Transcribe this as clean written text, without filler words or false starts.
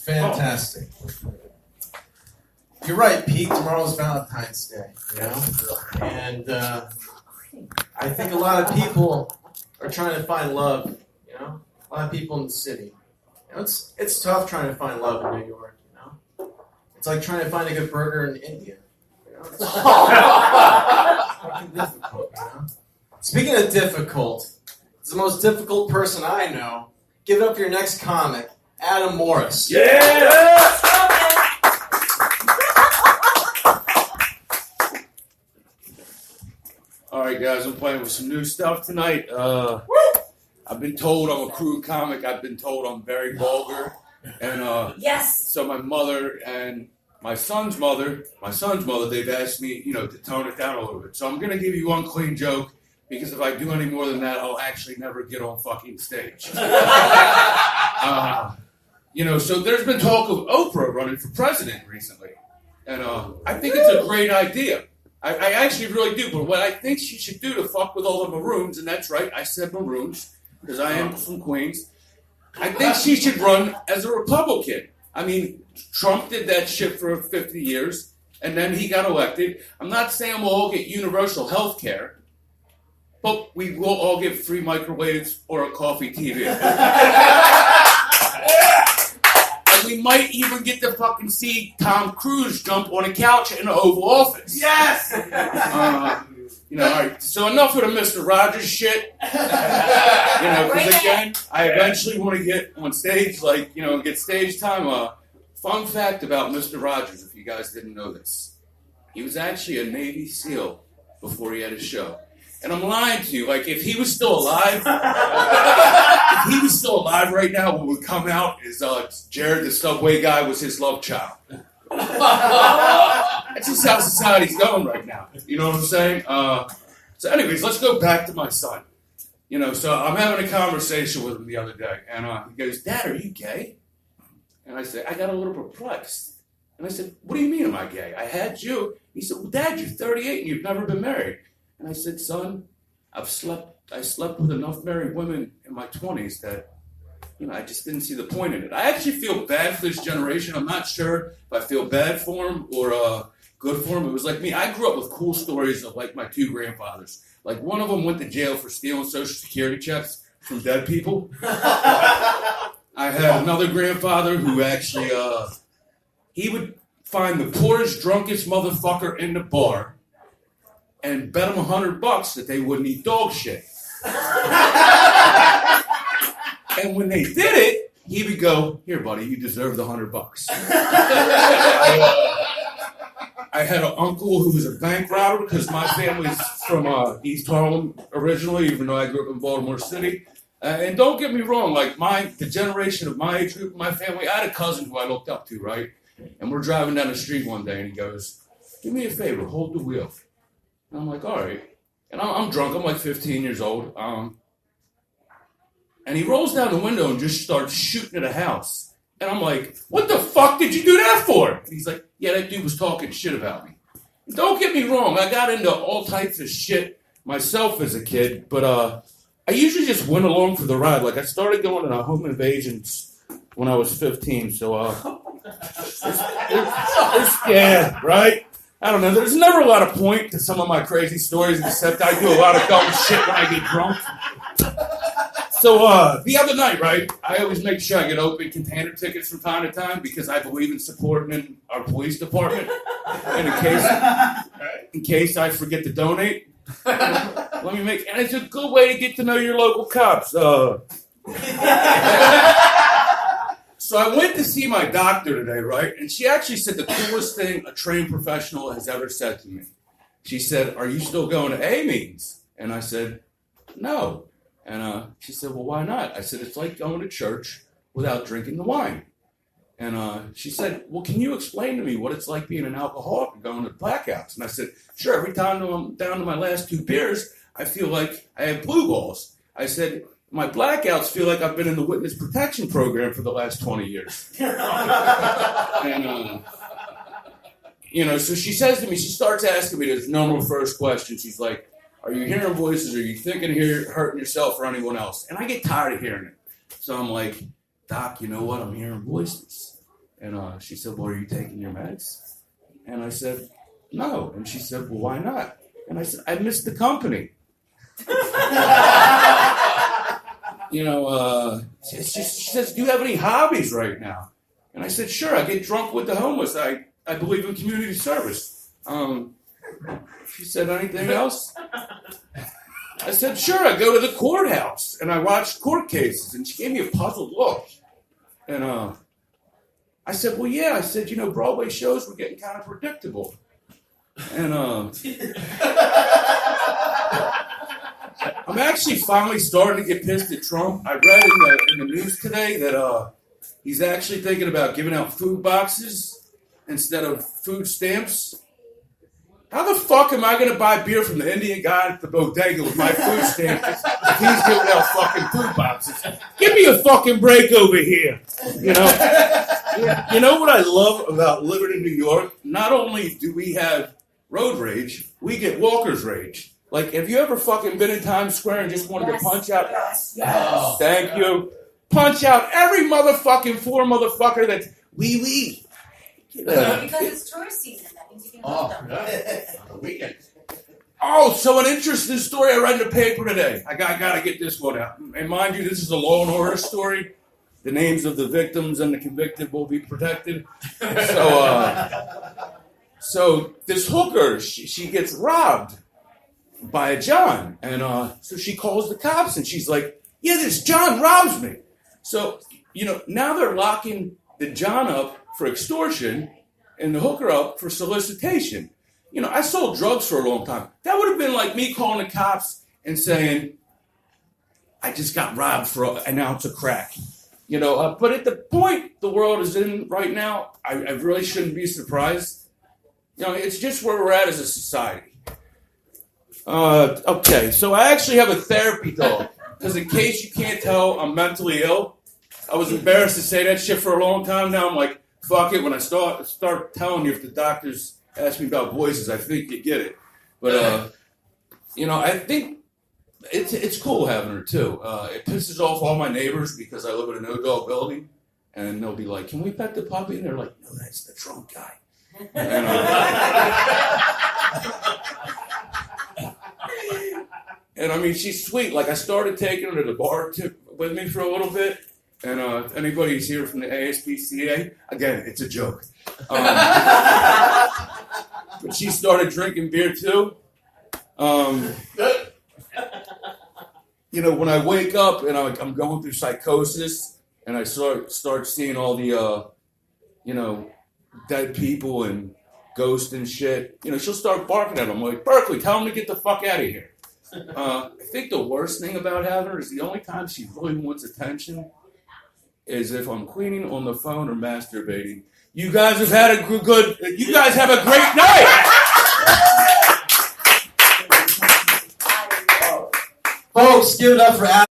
Fantastic. You're right, Pete. Tomorrow's Valentine's Day, you know? And I think a lot of people are trying to find love, you know? A lot of people in the city. You know, it's tough trying to find love in New York, you know? It's like trying to find a good burger in India. You know? It's fucking difficult, you know? Speaking of difficult, it's the most difficult person I know. Give it up for your next comic, Adam Morris. Yeah! All right, guys, I'm playing with some new stuff tonight. I've been told I'm a crude comic. I've been told I'm very vulgar. And yes. So my mother and my son's mother, they've asked me, to tone it down a little bit. So I'm going to give you one clean joke, because if I do any more than that, I'll actually never get on fucking stage. So there's been talk of Oprah running for president recently. And I think it's a great idea. I actually really do. But what I think she should do to fuck with all the Maroons, and that's right, I said Maroons, because I am from Queens, I think she should run as a Republican. I mean, Trump did that shit for 50 years, and then he got elected. I'm not saying we'll all get universal health care, but we will all get free microwaves or a coffee TV. And we might even get to fucking see Tom Cruise jump on a couch in the Oval Office. Yes! All right, so enough with the Mr. Rogers shit. Because again, I eventually want to get on stage, get stage time. Fun fact about Mr. Rogers, if you guys didn't know this. He was actually a Navy SEAL before he had his show. And I'm lying to you, if he was still alive, right now, what would come out is Jared, the Subway guy, was his love child. That's just how society's going right now. You know what I'm saying? So anyways, let's go back to my son. So I'm having a conversation with him the other day, and he goes, "Dad, are you gay?" And I said, I got a little perplexed. And I said, "What do you mean am I gay? I had you." He said, "Well, Dad, you're 38 and you've never been married." And I said, "Son, I slept with enough married women in my 20s that, I just didn't see the point in it." I actually feel bad for this generation. I'm not sure if I feel bad for them or good for them. It was like me. I grew up with cool stories of my two grandfathers. One of them went to jail for stealing Social Security checks from dead people. I had another grandfather who actually, he would find the poorest, drunkest motherfucker in the bar and bet him $100 that they wouldn't eat dog shit. And when they did it, he would go, "Here, buddy, you deserve the $100. I had an uncle who was a bank robber because my family's from East Harlem originally, even though I grew up in Baltimore City. And don't get me wrong, the generation of my age group, my family, I had a cousin who I looked up to, right? And we're driving down the street one day, and he goes, "Do me a favor, hold the wheel." And I'm like, "All right." And I'm drunk. I'm 15 years old. And he rolls down the window and just starts shooting at a house. And I'm like, "What the fuck did you do that for?" And he's like, "Yeah, that dude was talking shit about me." And don't get me wrong. I got into all types of shit myself as a kid. But I usually just went along for the ride. I started going to home invasions when I was 15. So, yeah, right? I don't know. There's never a lot of point to some of my crazy stories, except I do a lot of dumb shit when I get drunk. So the other night, right, I always make sure I get open container tickets from time to time because I believe in supporting our police department. And in case I forget to donate, let me make, and it's a good way to get to know your local cops. So I went to see my doctor today, right? And she actually said the coolest thing a trained professional has ever said to me. She said, "Are you still going to A meetings?" And I said, "No." And she said, "Well, why not?" I said, "It's like going to church without drinking the wine." And she said, "Well, can you explain to me what it's like being an alcoholic and going to blackouts?" And I said, "Sure, every time I'm down to my last 2 beers, I feel like I have blue balls." I said, "My blackouts feel like I've been in the witness protection program for the last 20 years. And, so she says to me, she starts asking me this normal first question. She's like, "Are you hearing voices? Are you thinking of hurting yourself or anyone else?" And I get tired of hearing it. So I'm like, "Doc, you know what? I'm hearing voices." And she said, well, are you taking your meds? And I said, no. And she said, well, why not? And I said, I miss the company. She says, do you have any hobbies right now? And I said, sure, I get drunk with the homeless. I believe in community service. She said, anything else? I said, sure, I go to the courthouse and I watch court cases. And she gave me a puzzled look. And I said, well, yeah. I said, Broadway shows were getting kind of predictable. And I'm actually finally starting to get pissed at Trump. I read in the news today that he's actually thinking about giving out food boxes instead of food stamps. How the fuck am I going to buy beer from the Indian guy at the bodega with my food stamps if he's giving out fucking food boxes? Give me a fucking break over here. You know what I love about living in New York? Not only do we have road rage, we get walker's rage. Like, have you ever fucking been in Times Square and just wanted to punch out? Yes. Thank you. Punch out every motherfucking motherfucker that's wee. Because it's tourist season. That means you can help them. On the weekend. Oh, so an interesting story I read in the paper today. I gotta get this one out. And mind you, this is a Law and Order story. The names of the victims and the convicted will be protected. So this hooker, she gets robbed by a John. And so she calls the cops and she's like, yeah, this John robs me. So, now they're locking the John up for extortion and the hooker up for solicitation. I sold drugs for a long time. That would have been like me calling the cops and saying, I just got robbed for an ounce of crack. But at the point the world is in right now, I really shouldn't be surprised. It's just where we're at as a society. Okay, so I actually have a therapy dog. Because in case you can't tell, I'm mentally ill. I was embarrassed to say that shit for a long time. Now I'm like, fuck it. When I start telling you, if the doctors ask me about voices, I think you get it. But, I think it's cool having her, too. It pisses off all my neighbors because I live in a no-dog building. And they'll be like, can we pet the puppy? And they're like, no, that's the drunk guy. And I mean, she's sweet. Like, I started taking her to the bar with me for a little bit. And anybody who's here from the ASPCA, again, it's a joke. But she started drinking beer too. When I wake up and I'm going through psychosis and I start seeing all the, dead people and ghosts and shit, she'll start barking at them. I'm like, Berkeley, tell him to get the fuck out of here. I think the worst thing about having her is the only time she really wants attention is if I'm cleaning on the phone or masturbating. You guys have had a you guys have a great night. Folks, give it up for Adam.